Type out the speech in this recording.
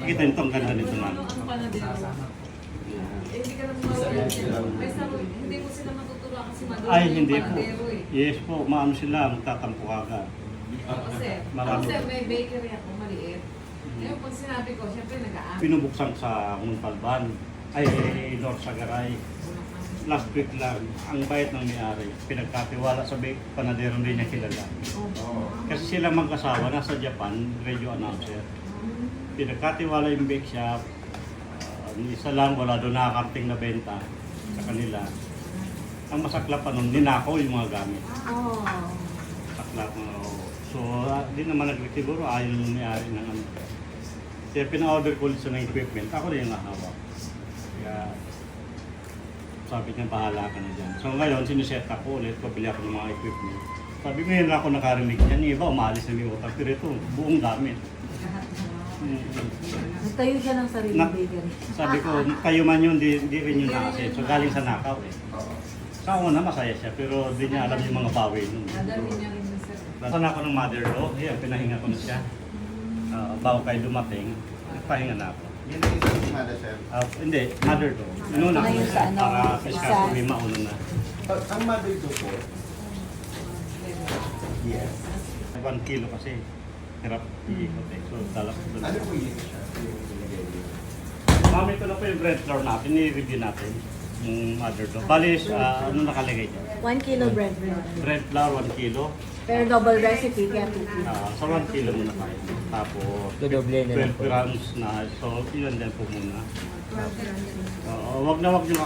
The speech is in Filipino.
Makikita nito ang ganda nito na. Ang panadero. Hindi ka naman mawala siya. Hindi mo sila matuturuan kasi maduro Ay, yung hindi po. panadero eh. Yes po, maano sila, magtatampo agad. Kasi, Marami. kasi may bakery ako maliit. Ngayon pag sinabi ko, syempre nag-aamit. Pinubuksan sa Muntalban, ay North Sagaray. Last week lang, ang bayad ng may-ari, pinagkatiwala sa panadero hindi niya kilala. Kasi sila mag-asawa, nasa Japan, radio announcer. Pinagkatiwala yung bake shop, isa lang, wala doon nakakarting na benta sa kanila. Ang masaklap pa nun, ninakaw yung mga gamit. Oh. Saklap mga so, di naman siguro ayaw yung may-ari ng ano. Kaya pina-order ko ulit siya ng equipment, ako rin yung nahawak. Kaya sabi niya, bahala ka na dyan. So ngayon, siniset ako ulit, pabili ako ng mga equipment. Sabi ko, ngayon lang ako nakarinig niya, yung iba umalis na yung utang, pero ito, buong gamit. Nagtayo siya ng sarili bakery. Sabi ko, kayo man yun, di rin yun nakasit. So galing sa nakaw eh. Sa una, masaya siya, pero di niya alam yung mga bawi nun. Nadalhin niya rin yung sir. Nasaan ako ng mother-in-law, yan, pinahinga ko na siya. Bago kayo dumating, pahinga na ako. Yun ang isang simada, sir. Hindi, mother-in-law. Inuna ko na Ngayon siya, sa ano, para sa isa. Iskasuwi mauna na. Ang mother ko po, yes. 1 kilo kasi, hirap iikot eh. So, dala ko doon. Ano po yun siya? Yung nilagay niyo? Mami ko na po yung bread flour natin, ni-review natin. Yung mother-in-law. Bali, ano nakalagay dyan? 1 kilo bread. Bread flour, 1 kilo. Pero double recipe, kaya 2 kilo. Sa 1 kilo muna tayo. Tapos, Dodoble na lang 12 po. grams na. So, yun din po muna. Wag na wag nyo